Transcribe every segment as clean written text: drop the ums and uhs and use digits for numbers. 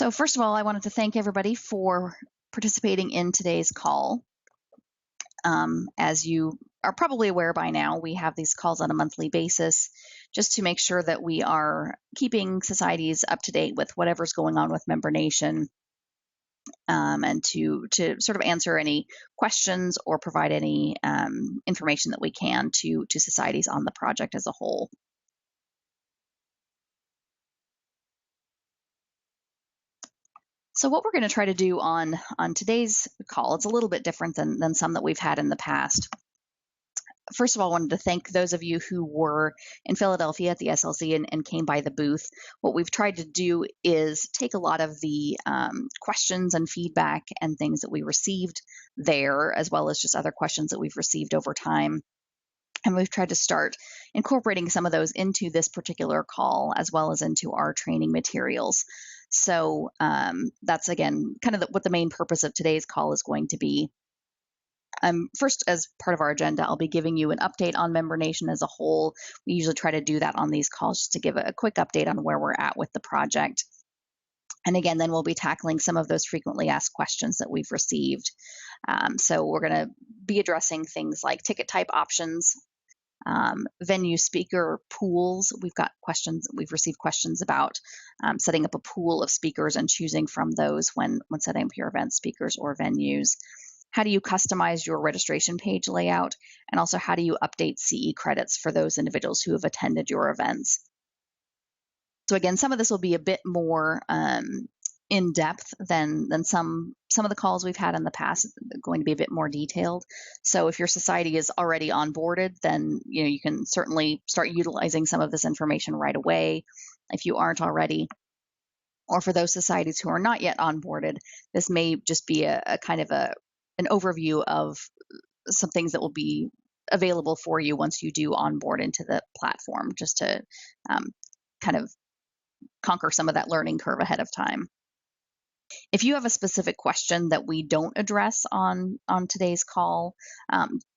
So first of all, I wanted to thank everybody for participating in today's call. As you are probably aware by now, we have these calls on a monthly basis just to make sure that we are keeping societies up to date with whatever's going on with MemberNation, and to sort of answer any questions or provide any information that we can to societies on the project as a whole. So what we're going to try to do on today's call, it's a little bit different than some that we've had in the past. First of all, I wanted to thank those of you who were in Philadelphia at the SLC and came by the booth. What we've tried to do is take a lot of the questions and feedback and things that we received there, as well as just other questions that we've received over time. And we've tried to start incorporating some of those into this particular call, as well as into our training materials. So that's, again, kind of what the main purpose of today's call is going to be. First, as part of our agenda, I'll be giving you an update on MemberNation as a whole. We usually try to do that on these calls just to give a quick update on where we're at with the project. And again, then we'll be tackling some of those frequently asked questions that we've received. So we're going to be addressing things like ticket type options, venue speaker pools. We've received questions about setting up a pool of speakers and choosing from those when setting up your event speakers or venues. How do you customize your registration page layout? And also, how do you update CE credits for those individuals who have attended your events? So again, some of this will be a bit more in depth than some of the calls we've had in the past. Going to be a bit more detailed. So if your society is already onboarded, then you can certainly start utilizing some of this information right away. If you aren't already, or for those societies who are not yet onboarded, this may just be a kind of an overview of some things that will be available for you once you do onboard into the platform, just to kind of conquer some of that learning curve ahead of time. If you have a specific question that we don't address on today's call,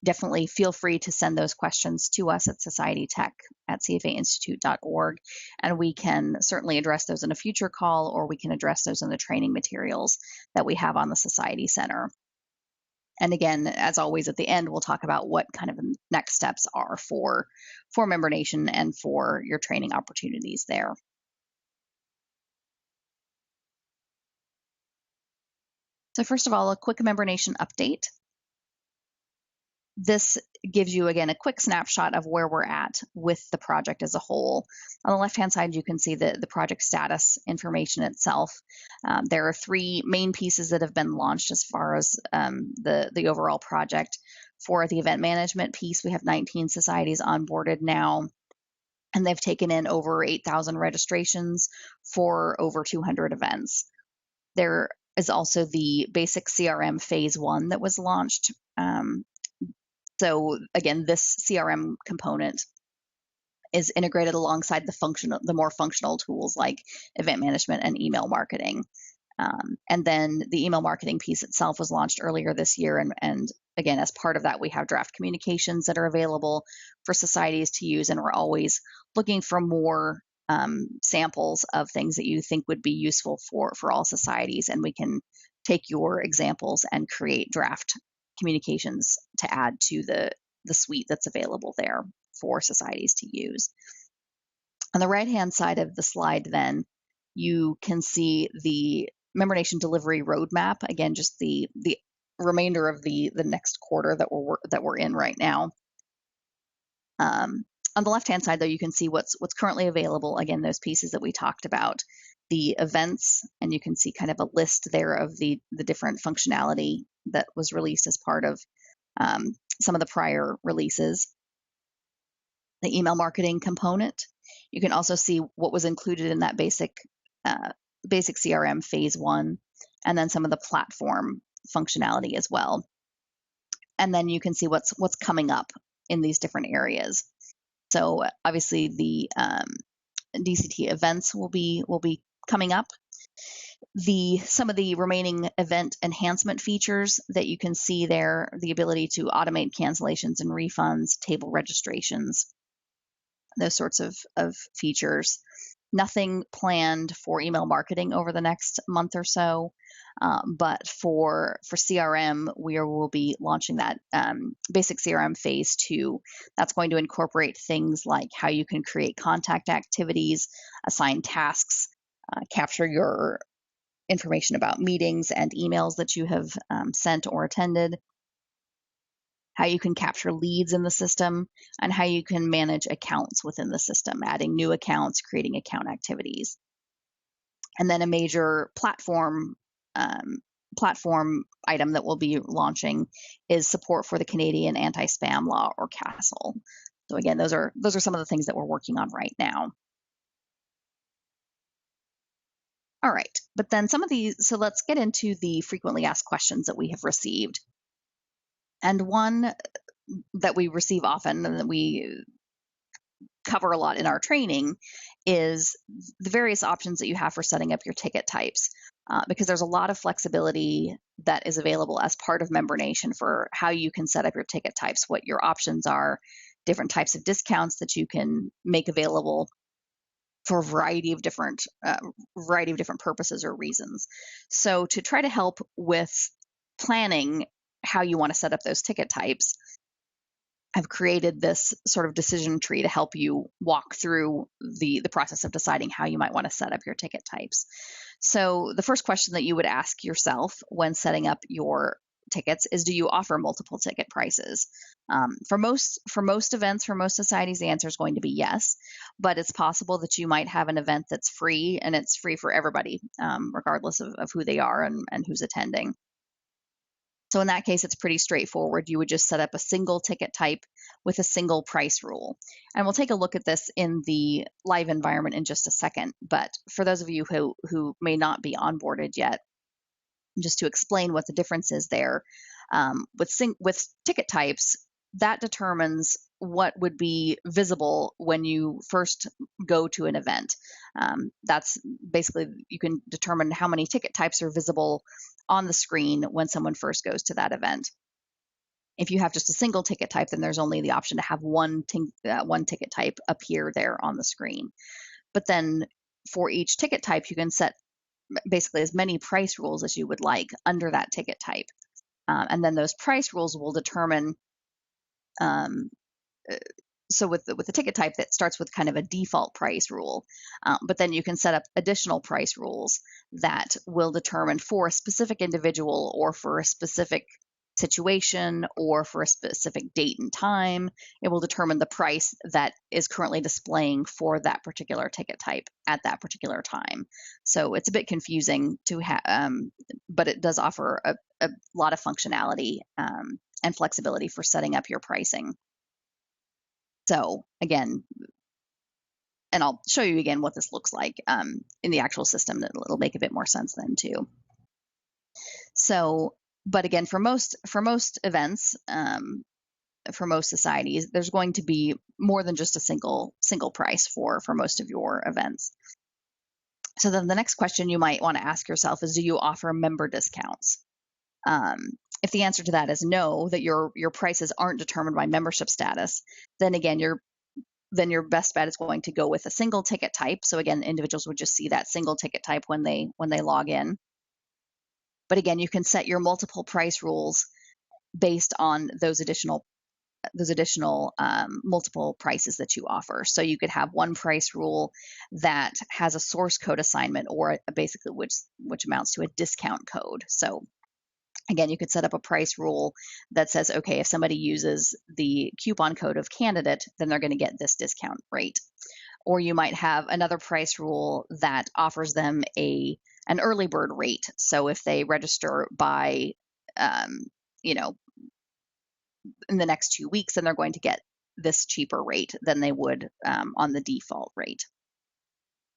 definitely feel free to send those questions to us at societytech@cfainstitute.org, and we can certainly address those in a future call, or we can address those in the training materials that we have on the Society Center. And again, as always, at the end, we'll talk about what kind of next steps are for MemberNation and for your training opportunities there. So first of all, a quick MemberNation update. This gives you, again, a quick snapshot of where we're at with the project as a whole. On the left-hand side, you can see the project status information itself. There are 3 main pieces that have been launched as far as the overall project. For the event management piece, we have 19 societies onboarded now, and they've taken in over 8,000 registrations for over 200 events. There is also the basic CRM phase 1 that was launched. So again, this CRM component is integrated alongside the more functional tools like event management and email marketing. And then the email marketing piece itself was launched earlier this year. And again, as part of that, we have draft communications that are available for societies to use. And we're always looking for more samples of things that you think would be useful for all societies. And we can take your examples and create draft communications to add to the suite that's available there for societies to use. On the right-hand side of the slide, then, you can see the MemberNation delivery roadmap. Again, just the remainder of the next quarter that we're in right now. On the left-hand side, though, you can see what's currently available. Again, those pieces that we talked about, the events, and you can see kind of a list there of the different functionality that was released as part of some of the prior releases. The email marketing component. You can also see what was included in that basic CRM phase 1, and then some of the platform functionality as well. And then you can see what's coming up in these different areas. So obviously the DCT events will be coming up. Some of the remaining event enhancement features that you can see there, the ability to automate cancellations and refunds, table registrations, those sorts of features. Nothing planned for email marketing over the next month or so. But for CRM, will be launching that basic CRM phase 2. That's going to incorporate things like how you can create contact activities, assign tasks, capture your information about meetings and emails that you have sent or attended, how you can capture leads in the system, and how you can manage accounts within the system, adding new accounts, creating account activities. And then a major platform item that we'll be launching is support for the Canadian anti-spam law, or CASL. So again, those are some of the things that we're working on right now. All right, but then so let's get into the frequently asked questions that we have received. And one that we receive often and that we cover a lot in our training is the various options that you have for setting up your ticket types, because there's a lot of flexibility that is available as part of MemberNation for how you can set up your ticket types, what your options are, different types of discounts that you can make available for a variety of different purposes or reasons. So to try to help with planning how you want to set up those ticket types, I've created this sort of decision tree to help you walk through the process of deciding how you might want to set up your ticket types. So the first question that you would ask yourself when setting up your tickets is, do you offer multiple ticket prices? For most events, for most societies, the answer is going to be yes, but it's possible that you might have an event that's free, and it's free for everybody, regardless of who they are and who's attending. So in that case, it's pretty straightforward. You would just set up a single ticket type with a single price rule. And we'll take a look at this in the live environment in just a second. But for those of you who may not be onboarded yet, just to explain what the difference is there, with ticket types, that determines what would be visible when you first go to an event. That's basically, you can determine how many ticket types are visible on the screen when someone first goes to that event. If you have just a single ticket type, then there's only the option to have one ticket type appear there on the screen. But then for each ticket type, you can set basically as many price rules as you would like under that ticket type. And then those price rules will determine, so with the ticket type, that starts with kind of a default price rule, but then you can set up additional price rules that will determine for a specific individual or for a specific situation or for a specific date and time. It will determine the price that is currently displaying for that particular ticket type at that particular time. So it's a bit confusing to have, but it does offer a lot of functionality and flexibility for setting up your pricing. So again, and I'll show you again what this looks like in the actual system. It'll make a bit more sense then too. So, but again, for most events, for most societies, there's going to be more than just a single price for most of your events. So then the next question you might want to ask yourself is, do you offer member discounts? If the answer to that is no, that your prices aren't determined by membership status, then again, your best bet is going to go with a single ticket type. So again, individuals would just see that single ticket type when they log in. But again, you can set your multiple price rules based on those additional multiple prices that you offer. So you could have one price rule that has a source code assignment, or basically which amounts to a discount code. So again, you could set up a price rule that says, okay, if somebody uses the coupon code of candidate, then they're going to get this discount rate. Or you might have another price rule that offers them an early bird rate. So if they register by, in the next 2 weeks, then they're going to get this cheaper rate than they would on the default rate.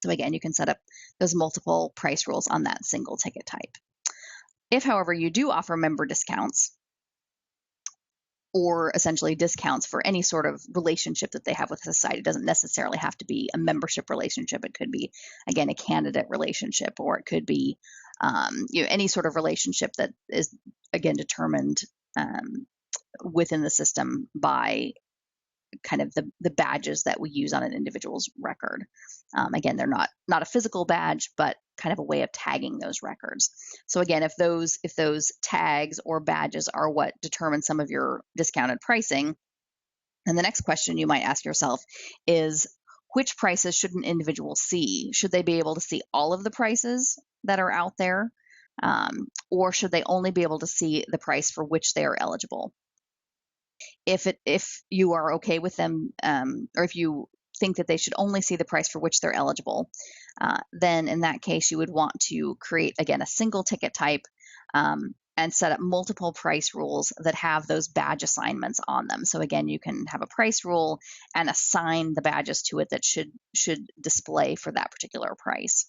So again, you can set up those multiple price rules on that single ticket type. If, however, you do offer member discounts, or essentially discounts for any sort of relationship that they have with society, it doesn't necessarily have to be a membership relationship. It could be, again, a candidate relationship, or it could be any sort of relationship that is, again, determined within the system by kind of the badges that we use on an individual's record. Again, they're not a physical badge, but kind of a way of tagging those records. So again, if those tags or badges are what determine some of your discounted pricing, then the next question you might ask yourself is, which prices should an individual see? Should they be able to see all of the prices that are out there? Or should they only be able to see the price for which they are eligible? If you are okay with them, or if you think that they should only see the price for which they're eligible, then in that case you would want to create, again, a single ticket type, and set up multiple price rules that have those badge assignments on them. So again, you can have a price rule and assign the badges to it that should display for that particular price.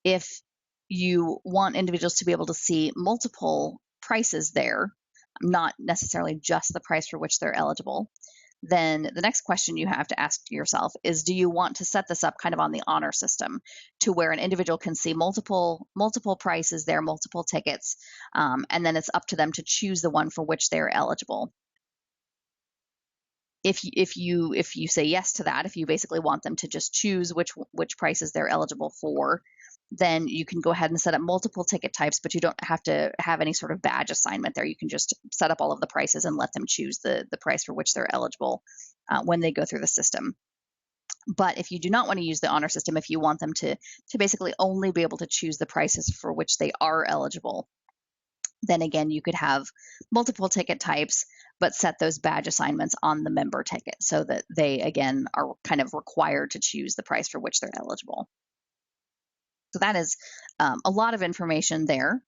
If you want individuals to be able to see multiple prices there, not necessarily just the price for which they're eligible, then the next question you have to ask yourself is, do you want to set this up kind of on the honor system to where an individual can see multiple prices there, multiple tickets, and then it's up to them to choose the one for which they're eligible? If you say yes to that, if you basically want them to just choose which prices they're eligible for, then you can go ahead and set up multiple ticket types, but you don't have to have any sort of badge assignment there. You can just set up all of the prices and let them choose the price for which they're eligible when they go through the system. But if you do not want to use the honor system, if you want them to basically only be able to choose the prices for which they are eligible, then again, you could have multiple ticket types, but set those badge assignments on the member ticket so that they, again, are kind of required to choose the price for which they're eligible. So that is a lot of information there.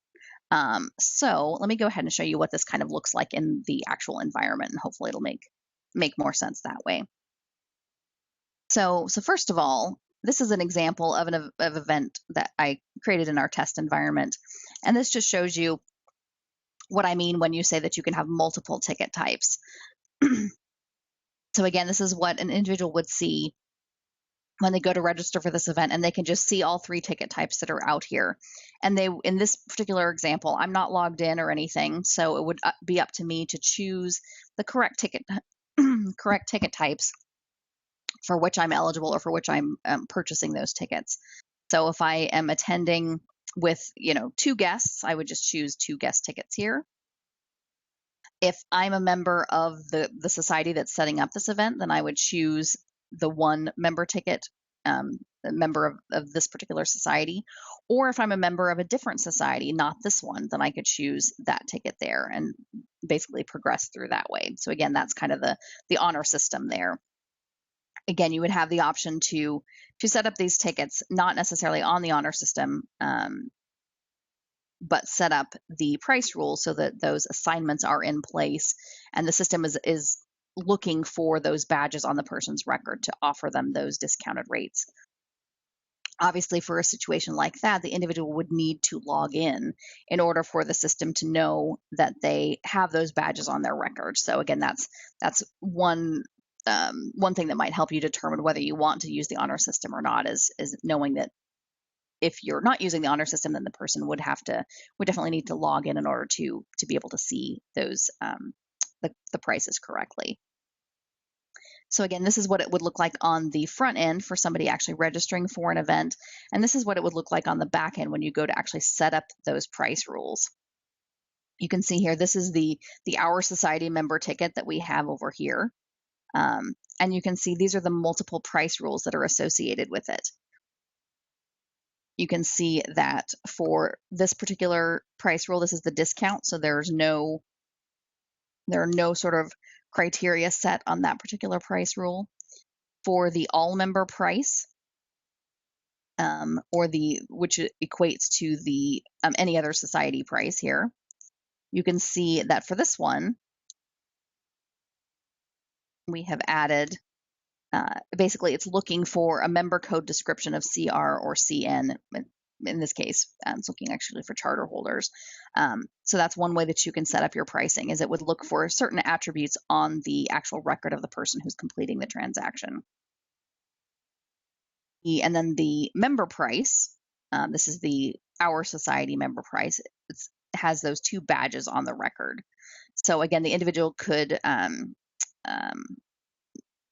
So let me go ahead and show you what this kind of looks like in the actual environment, and hopefully it'll make more sense that way. So first of all, this is an example of an event that I created in our test environment, and this just shows you what I mean when you say that you can have multiple ticket types. So again, this is what an individual would see when they go to register for this event, and they can just see all 3 ticket types that are out here. And in this particular example, I'm not logged in or anything, so it would be up to me to choose the correct ticket types for which I'm eligible or for which I'm purchasing those tickets. So if I am attending with 2 guests, I would just choose 2 guest tickets here. If I'm a member of the society that's setting up this event, then I would choose the 1 member ticket, a member of this particular society. Or if I'm a member of a different society, not this one, then I could choose that ticket there and basically progress through that way. So again, that's kind of the honor system there. Again, you would have the option to set up these tickets, not necessarily on the honor system, but set up the price rules so that those assignments are in place, and the system is looking for those badges on the person's record to offer them those discounted rates. Obviously, for a situation like that, the individual would need to log in order for the system to know that they have those badges on their record. So again, that's one thing that might help you determine whether you want to use the honor system or not, is knowing that if you're not using the honor system, then the person would definitely need to log in order to be able to see those the prices correctly. So again, this is what it would look like on the front end for somebody actually registering for an event, and this is what it would look like on the back end when you go to actually set up those price rules. You can see here, this is the Our Society member ticket that we have over here, and you can see these are the multiple price rules that are associated with it. You can see that for this particular price rule, this is the discount, so there are no sort of criteria set on that particular price rule. For the all member price, which equates to the any other society price here, you can see that for this one, we have added, basically it's looking for a member code description of CR or CN. In this case, it's looking actually for charter holders. So that's one way that you can set up your pricing, is it would look for certain attributes on the actual record of the person who's completing the transaction. And then the member price, this is the Our Society member price. It has those 2 badges on the record. So again, the individual could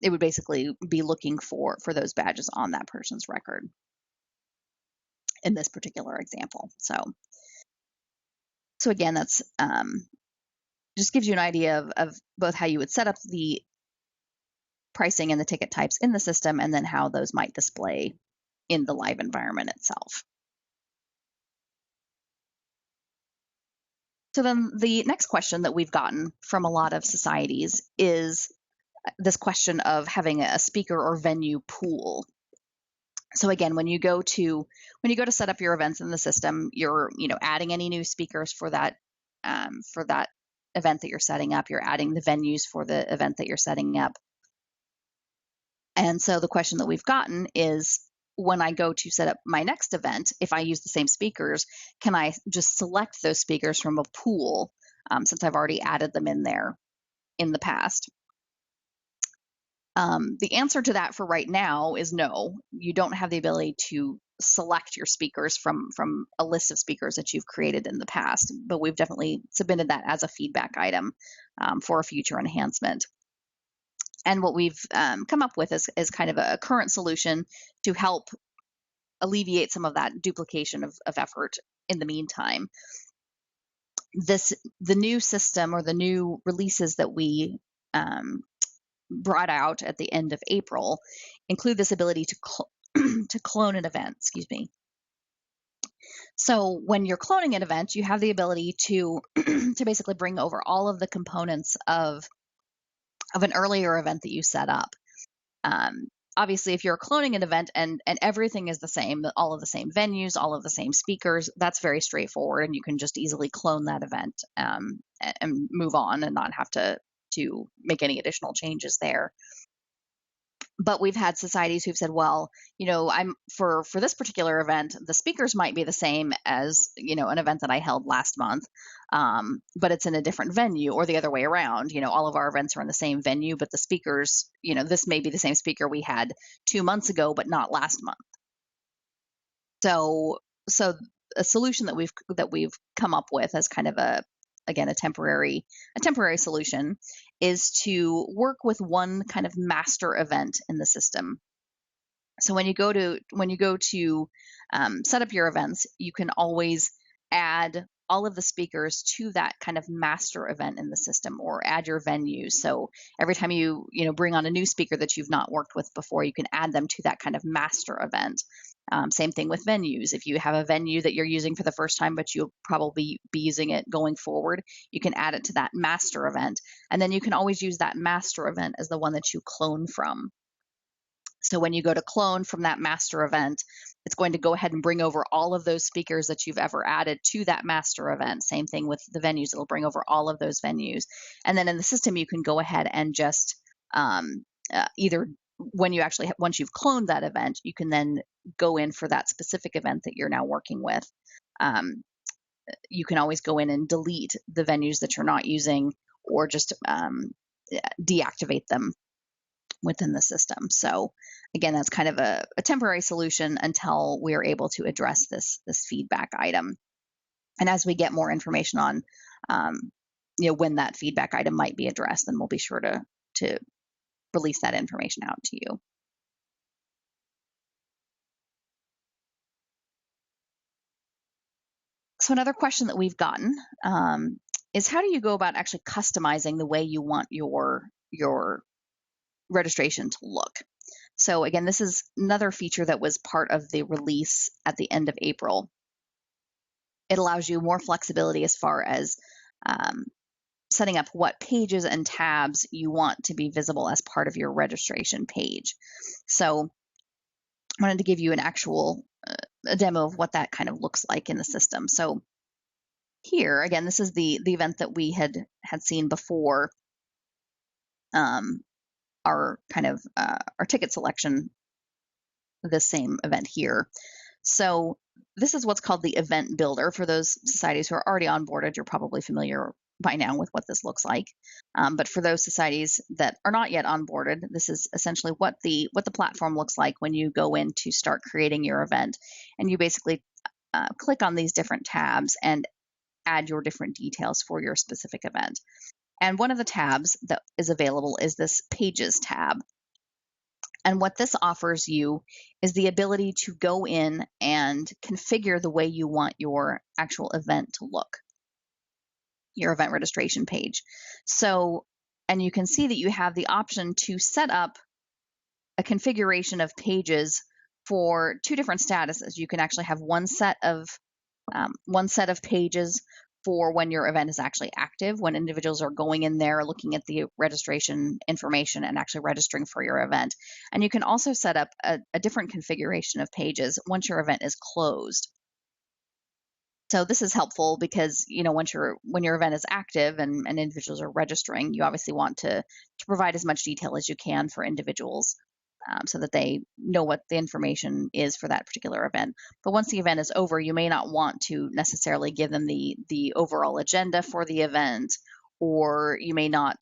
it would basically be looking for those badges on that person's record in this particular example. So again, that's just gives you an idea of both how you would set up the pricing and the ticket types in the system, and then how those might display in the live environment itself. So then the next question that we've gotten from a lot of societies is this question of having a speaker or venue pool. So again, when you go to set up your events in the system, you're adding any new speakers for that event that you're setting up. You're adding the venues for the event that you're setting up. And so the question that we've gotten is, when I go to set up my next event, if I use the same speakers, can I just select those speakers from a pool, since I've already added them in there in the past? The answer to that for right now is no. You don't have the ability to select your speakers from a list of speakers that you've created in the past, but we've definitely submitted that as a feedback item for a future enhancement. And what we've come up with is kind of a current solution to help alleviate some of that duplication of effort in the meantime. The new system, or the new releases that we brought out at the end of April, include this ability to clone an event. Excuse me. So when you're cloning an event, you have the ability to to basically bring over all of the components of an earlier event that you set up. Obviously, if you're cloning an event and everything is the same, all of the same venues, all of the same speakers, that's very straightforward, and you can just easily clone that event and move on and not have to make any additional changes there. But we've had societies who've said, well, I'm for this particular event, the speakers might be the same as an event that I held last month, but it's in a different venue, or the other way around. All of our events are in the same venue, but the speakers, this may be the same speaker we had 2 months ago, but not last month. So a solution that we've come up with as kind of a temporary solution is to work with one kind of master event in the system. So when you go to set up your events, you can always add all of the speakers to that kind of master event in the system, or add your venues. So every time you bring on a new speaker that you've not worked with before, you can add them to that kind of master event. Same thing with venues. If you have a venue that you're using for the first time, but you'll probably be using it going forward, you can add it to that master event. And then you can always use that master event as the one that you clone from. So when you go to clone from that master event, it's going to go ahead and bring over all of those speakers that you've ever added to that master event. Same thing with the venues. It'll bring over all of those venues. And then in the system, you can go ahead and just either once you've cloned that event, you can then go in for that specific event that you're now working with. You can always go in and delete the venues that you're not using, or just deactivate them within the system. So again, that's kind of a temporary solution until we're able to address this feedback item. And as we get more information on when that feedback item might be addressed, then we'll be sure to release that information out to you. So another question that we've gotten is, how do you go about actually customizing the way you want your registration to look? So again, this is another feature that was part of the release at the end of April. It allows you more flexibility as far as setting up what pages and tabs you want to be visible as part of your registration page. So I wanted to give you an actual a demo of what that kind of looks like in the system. So here, again, this is the event that we had seen before. Our kind of our ticket selection, this same event here. So this is what's called the event builder. For those societies who are already onboarded, you're probably familiar by now with what this looks like. But for those societies that are not yet onboarded, this is essentially what the platform looks like when you go in to start creating your event. And you basically click on these different tabs and add your different details for your specific event. And one of the tabs that is available is this Pages tab. And what this offers you is the ability to go in and configure the way you want your actual event to look, your event registration page. So, and you can see that you have the option to set up a configuration of pages for two different statuses. You can actually have one set of pages for when your event is actually active, when individuals are going in there, looking at the registration information and actually registering for your event. And you can also set up a different configuration of pages once your event is closed. So this is helpful because, you know, when your event is active and individuals are registering, you obviously want to provide as much detail as you can for individuals, so that they know what the information is for that particular event. But once the event is over, you may not want to necessarily give them the overall agenda for the event, or you may not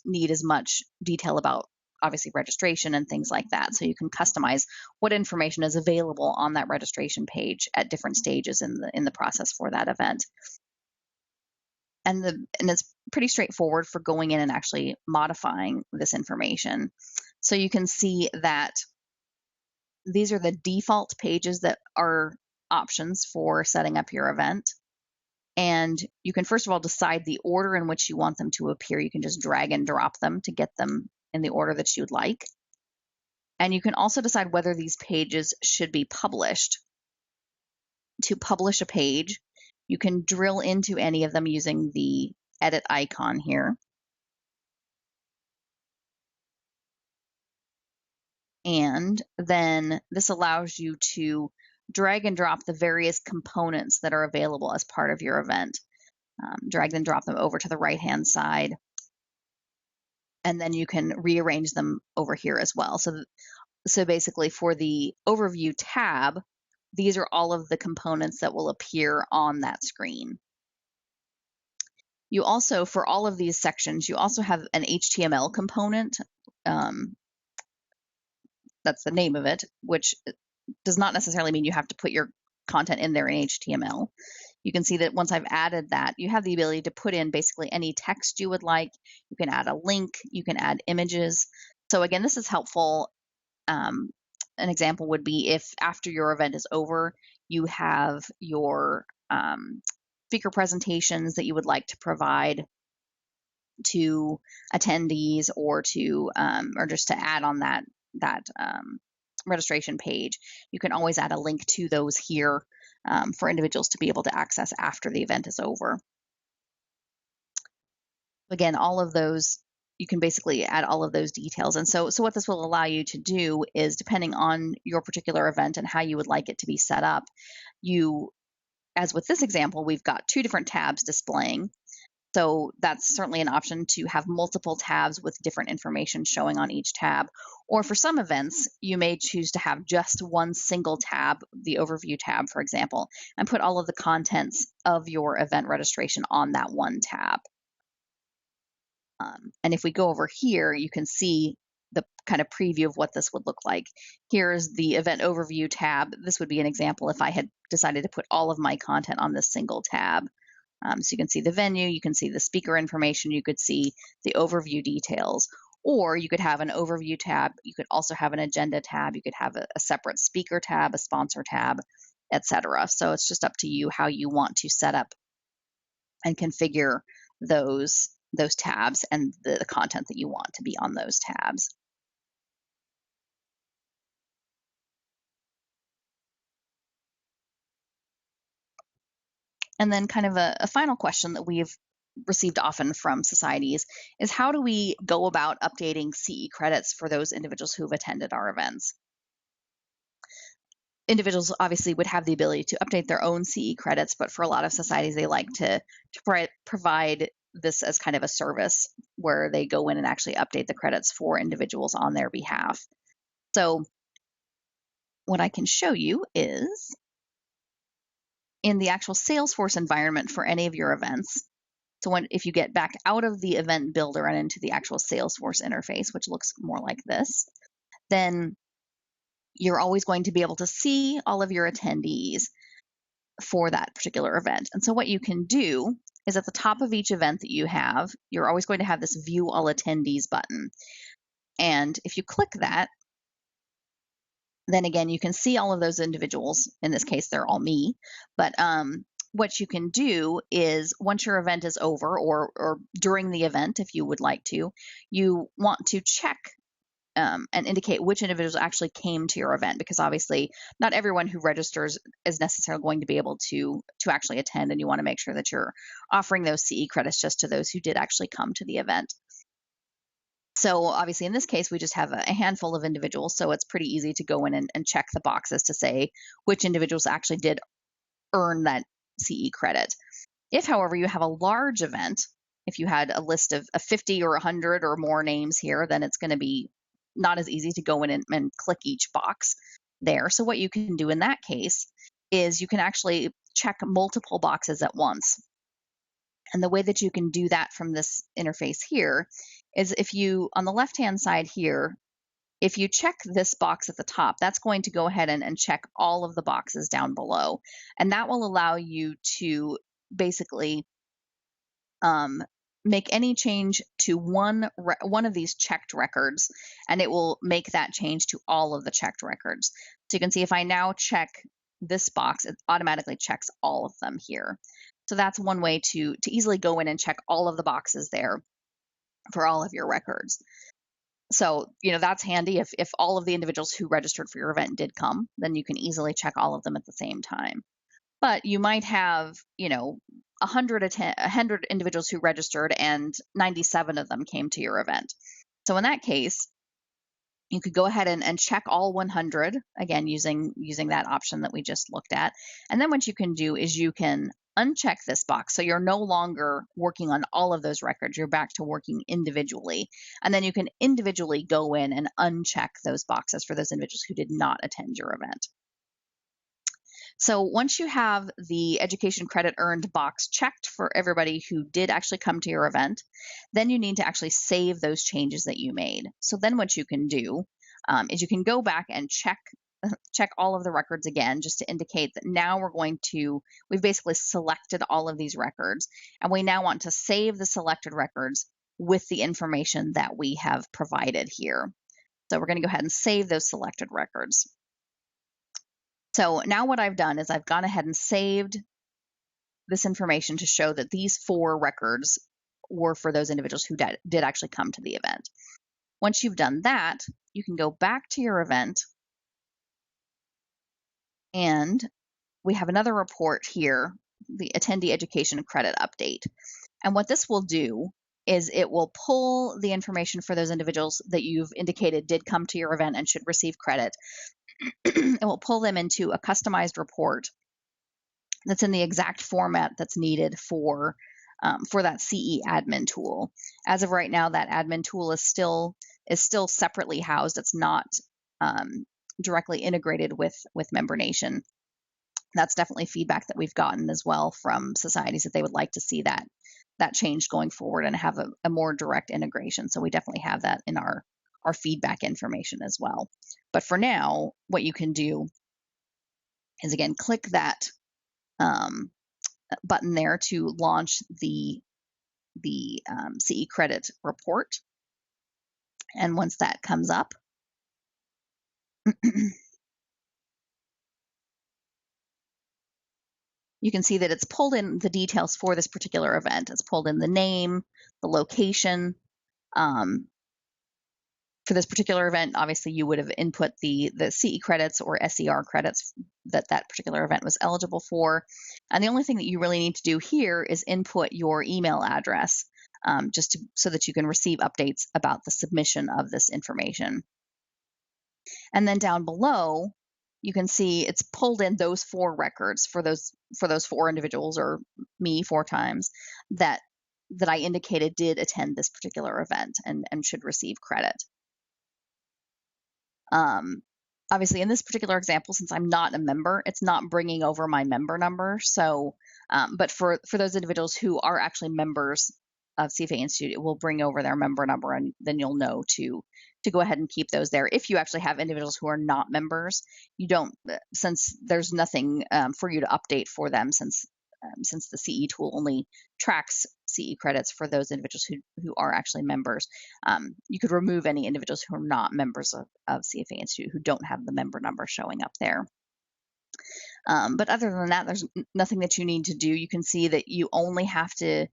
need as much detail about obviously registration and things like that. So you can customize what information is available on that registration page at different stages in the process for that event. And it's pretty straightforward for going in and actually modifying this information. So you can see that these are the default pages that are options for setting up your event. And you can first of all decide the order in which you want them to appear. You can just drag and drop them to get them in the order that you'd like. And you can also decide whether these pages should be published. To publish a page, you can drill into any of them using the edit icon here. And then this allows you to drag and drop the various components that are available as part of your event. Drag and drop them over to the right-hand side. And then you can rearrange them over here as well. So basically for the overview tab, these are all of the components that will appear on that screen. You also, for all of these sections, you also have an HTML component. That's the name of it, which does not necessarily mean you have to put your content in there in HTML. You can see that once I've added that, you have the ability to put in basically any text you would like. You can add a link, you can add images. So again, this is helpful. An example would be if after your event is over, you have your speaker presentations that you would like to provide to attendees, or to or just to add on that registration page. You can always add a link to those here for individuals to be able to access after the event is over. Again, all of those, you can basically add all of those details. And so what this will allow you to do is, depending on your particular event and how you would like it to be set up, as with this example, we've got two different tabs displaying. So that's certainly an option to have multiple tabs with different information showing on each tab. Or for some events, you may choose to have just one single tab, the overview tab, for example, and put all of the contents of your event registration on that one tab. And if we go over here, you can see the kind of preview of what this would look like. Here's the event overview tab. This would be an example if I had decided to put all of my content on this single tab. So you can see the venue, you can see the speaker information, you could see the overview details, or you could have an overview tab. You could also have an agenda tab. You could have a separate speaker tab, a sponsor tab, etc. So it's just up to you how you want to set up and configure those tabs and the content that you want to be on those tabs. And then kind of a final question that we've received often from societies is, how do we go about updating CE credits for those individuals who have attended our events? Individuals obviously would have the ability to update their own CE credits, but for a lot of societies, they like to provide this as kind of a service where they go in and actually update the credits for individuals on their behalf. So what I can show you is in the actual Salesforce environment for any of your events. So if you get back out of the event builder and into the actual Salesforce interface, which looks more like this, then you're always going to be able to see all of your attendees for that particular event. And so what you can do is at the top of each event that you have, you're always going to have this View All Attendees button. And if you click that, then again, you can see all of those individuals. In this case, they're all me. But what you can do is once your event is over, or during the event, if you would like to, you want to check and indicate which individuals actually came to your event, because obviously not everyone who registers is necessarily going to be able to actually attend, and you want to make sure that you're offering those CE credits just to those who did actually come to the event. So obviously in this case, we just have a handful of individuals, so it's pretty easy to go in and check the boxes to say which individuals actually did earn that CE credit. If, however, you have a large event, if you had a list of 50 or 100 or more names here, then it's going to be not as easy to go in and click each box there. So what you can do in that case is you can actually check multiple boxes at once. And the way that you can do that from this interface here is if you, on the left-hand side here, if you check this box at the top, that's going to go ahead and check all of the boxes down below. And that will allow you to basically make any change to one of these checked records, and it will make that change to all of the checked records. So you can see if I now check this box, it automatically checks all of them here. So that's one way to easily go in and check all of the boxes there for all of your records. So, that's handy. If all of the individuals who registered for your event did come, then you can easily check all of them at the same time. But you might have, 100 individuals who registered and 97 of them came to your event. So in that case, you could go ahead and check all 100, again, using that option that we just looked at. And then what you can do is you can uncheck this box. So you're no longer working on all of those records. You're back to working individually. And then you can individually go in and uncheck those boxes for those individuals who did not attend your event. So once you have the education credit earned box checked for everybody who did actually come to your event, then you need to actually save those changes that you made. So then what you can do is you can go back and check all of the records again, just to indicate that now we've basically selected all of these records, and we now want to save the selected records with the information that we have provided here. So we're going to go ahead and save those selected records. So now what I've done is I've gone ahead and saved this information to show that these 4 records were for those individuals who did actually come to the event. Once you've done that, you can go back to your event, and we have another report here, the Attendee Education Credit Update. And what this will do is it will pull the information for those individuals that you've indicated did come to your event and should receive credit. It will pull them into a customized report that's in the exact format that's needed for that CE admin tool. As of right now, that admin tool is still separately housed. It's not directly integrated with MemberNation. That's definitely feedback that we've gotten as well from societies, that they would like to see that change going forward and have a more direct integration. So we definitely have that in our feedback information as well. But for now, what you can do is, again, click that button there to launch the CE credit report. And once that comes up, you can see that it's pulled in the details for this particular event. It's pulled in the name, the location. For this particular event, obviously you would have input the CE credits or SER credits that particular event was eligible for. And the only thing that you really need to do here is input your email address, so that you can receive updates about the submission of this information. And then down below, you can see it's pulled in those 4 records for those 4 individuals, or me 4 times, that I indicated did attend this particular event and should receive credit. Obviously, in this particular example, since I'm not a member, it's not bringing over my member number. So, but for those individuals who are actually members of CFA Institute, it will bring over their member number, and then you'll know to go ahead and keep those there. If you actually have individuals who are not members, you don't, since there's nothing for you to update for them, since since the CE tool only tracks CE credits for those individuals who are actually members, you could remove any individuals who are not members of CFA Institute who don't have the member number showing up there. But other than that, there's nothing that you need to do. You can see that you only have to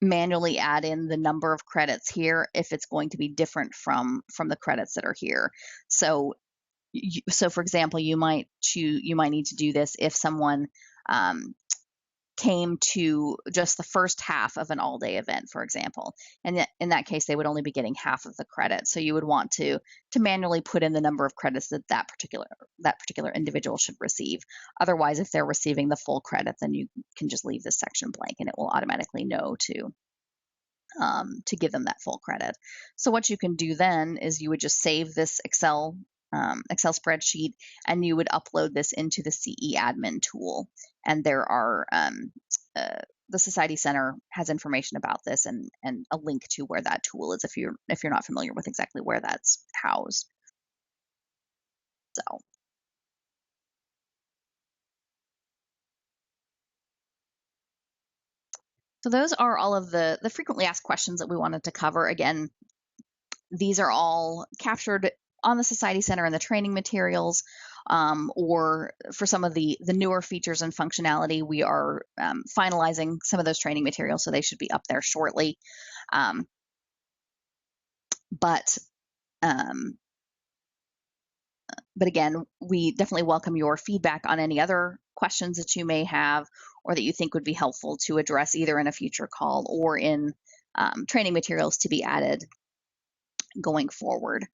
manually add in the number of credits here if it's going to be different from the credits that are here. So for example, you might need to do this if someone came to just the first half of an all-day event, for example, and in that case, they would only be getting half of the credit. So you would want to manually put in the number of credits that particular individual should receive. Otherwise, if they're receiving the full credit, then you can just leave this section blank, and it will automatically know to give them that full credit. So what you can do then is you would just save this Excel spreadsheet, and you would upload this into the CE admin tool. And there are the Society Center has information about this and a link to where that tool is if you're not familiar with exactly where that's housed. So those are all of the frequently asked questions that we wanted to cover. Again, these are all captured on the Society Center and the training materials, or for some of the newer features and functionality, we are finalizing some of those training materials, so they should be up there shortly. But again, we definitely welcome your feedback on any other questions that you may have or that you think would be helpful to address either in a future call or in training materials to be added going forward.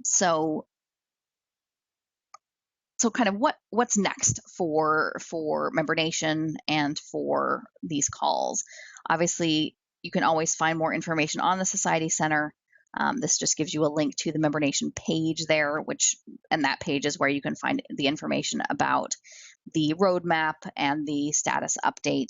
So kind of what's next for MemberNation and for these calls. Obviously, you can always find more information on the Society Center. This just gives you a link to the MemberNation page there, and that page is where you can find the information about the roadmap and the status update.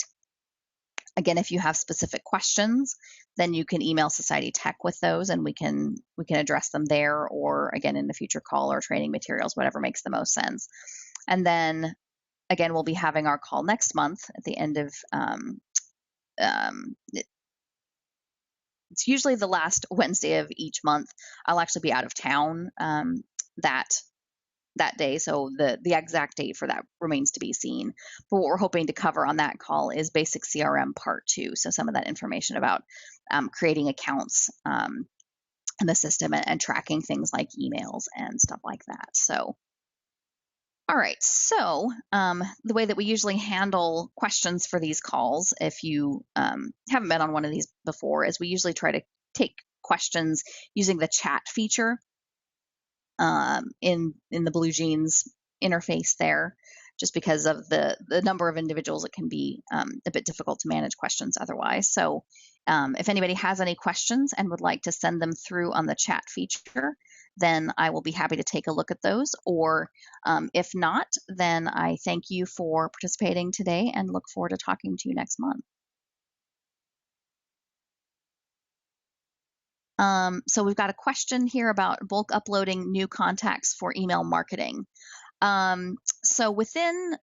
Again, if you have specific questions, then you can email Society Tech with those, and we can address them there, or again in a future call or training materials, whatever makes the most sense. And then again, we'll be having our call next month at the end of it's usually the last Wednesday of each month. I'll actually be out of town that day, so the exact date for that remains to be seen. But what we're hoping to cover on that call is basic CRM part 2, so some of that information about creating accounts in the system and tracking things like emails and stuff like that. So all right, so the way that we usually handle questions for these calls, if you haven't been on one of these before, is we usually try to take questions using the chat feature in the BlueJeans interface there, just because of the number of individuals. It can be a bit difficult to manage questions otherwise. So if anybody has any questions and would like to send them through on the chat feature, then I will be happy to take a look at those. Or if not, then I thank you for participating today and look forward to talking to you next month. So we've got a question here about bulk uploading new contacts for email marketing. So within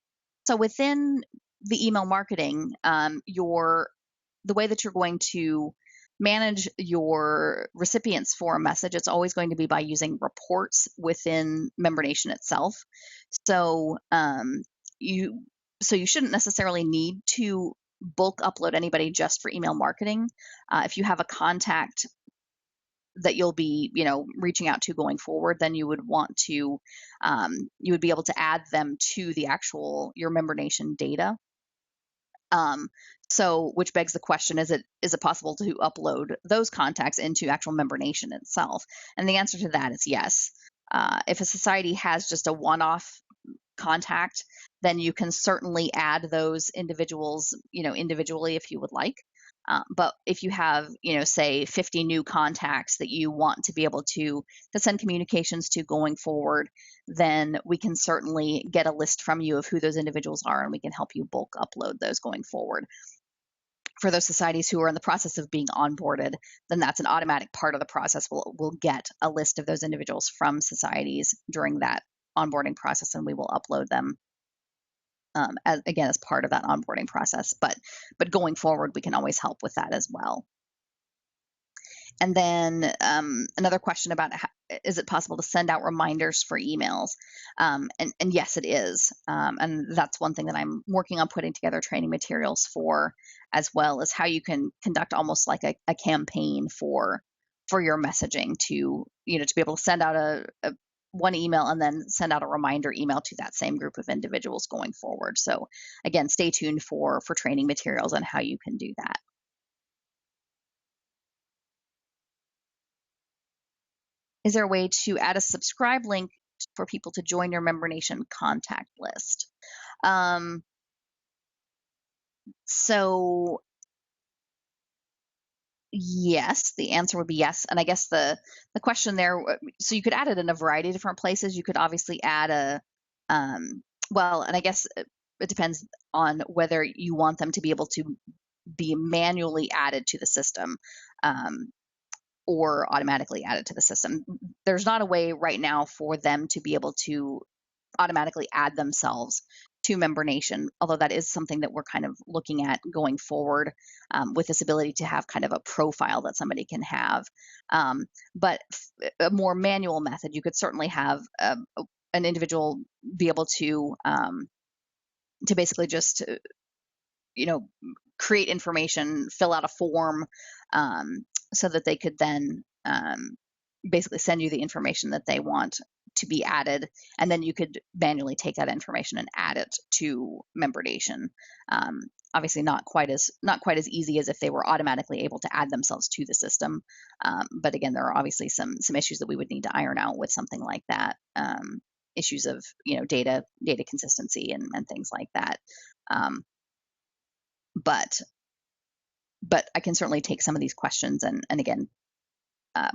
the email marketing, the way that you're going to manage your recipients for a message, it's always going to be by using reports within MemberNation itself. So you shouldn't necessarily need to bulk upload anybody just for email marketing. If you have a contact that you'll be, reaching out to going forward, then you would want to, you would be able to add them to your MemberNation data. So, which begs the question: is it possible to upload those contacts into actual MemberNation itself? And the answer to that is yes. If a society has just a one-off contact, then you can certainly add those individuals, individually if you would like. But if you have, say 50 new contacts that you want to be able to send communications to going forward, then we can certainly get a list from you of who those individuals are, and we can help you bulk upload those going forward. For those societies who are in the process of being onboarded, then that's an automatic part of the process. We'll get a list of those individuals from societies during that onboarding process, and we will upload them as part of that onboarding process. But going forward, we can always help with that as well. And then another question about is it possible to send out reminders for emails? And yes, it is. And that's one thing that I'm working on putting together training materials for, as well as how you can conduct almost like a campaign for your messaging to be able to send out a one email and then send out a reminder email to that same group of individuals going forward. So again, stay tuned for training materials on how you can do that. Is there a way to add a subscribe link for people to join your MemberNation contact list? So yes, the answer would be yes. And I guess the question there, so you could add it in a variety of different places. You could obviously add well, and I guess it depends on whether you want them to be able to be manually added to the system. Or automatically added to the system. There's not a way right now for them to be able to automatically add themselves to MemberNation, although that is something that we're kind of looking at going forward, with this ability to have kind of a profile that somebody can have. But a more manual method, you could certainly have an individual be able to basically just create information, fill out a form, so that they could then basically send you the information that they want to be added, and then you could manually take that information and add it to MemberNation. Obviously, not quite as easy as if they were automatically able to add themselves to the system. But again, there are obviously some issues that we would need to iron out with something like that. Issues of data consistency and things like that. But I can certainly take some of these questions and again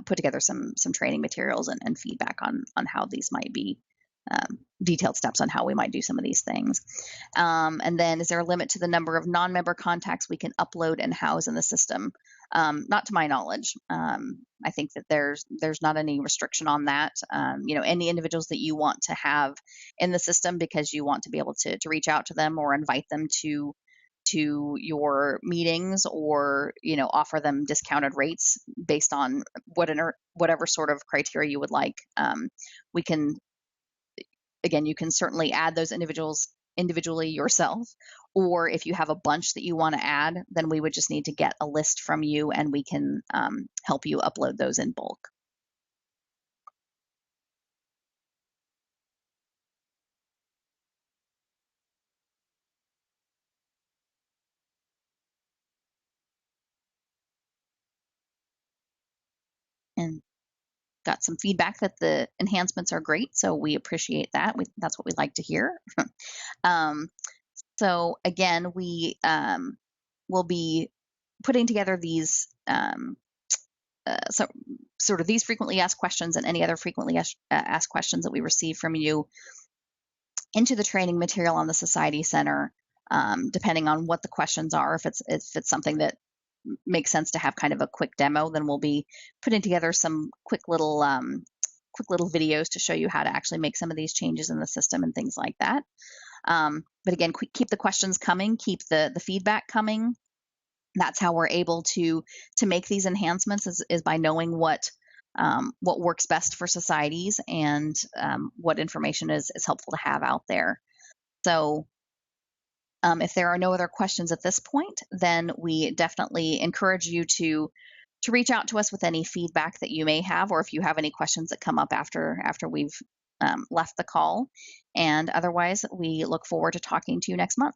put together some training materials and feedback on how these might be, detailed steps on how we might do some of these things. And then, is there a limit to the number of non-member contacts we can upload and house in the system? Not to my knowledge. I think that there's not any restriction on that. Any individuals that you want to have in the system because you want to be able to reach out to them or invite them to your meetings, or offer them discounted rates based on whatever sort of criteria you would like. We can, again, you can certainly add those individuals individually yourself, or if you have a bunch that you want to add, then we would just need to get a list from you and we can help you upload those in bulk. And got some feedback that the enhancements are great, so we appreciate that. That's what we like to hear. So again, we will be putting together these so sort of these frequently asked questions and any other frequently asked questions that we receive from you into the training material on the Society Center, depending on what the questions are. If it's something that makes sense to have kind of a quick demo, then we'll be putting together some quick little videos to show you how to actually make some of these changes in the system and things like that. But again, keep the questions coming, keep the feedback coming. That's how we're able to make these enhancements, is by knowing what works best for societies and what information is helpful to have out there. So if there are no other questions at this point, then we definitely encourage you to reach out to us with any feedback that you may have, or if you have any questions that come up after we've left the call. And otherwise, we look forward to talking to you next month.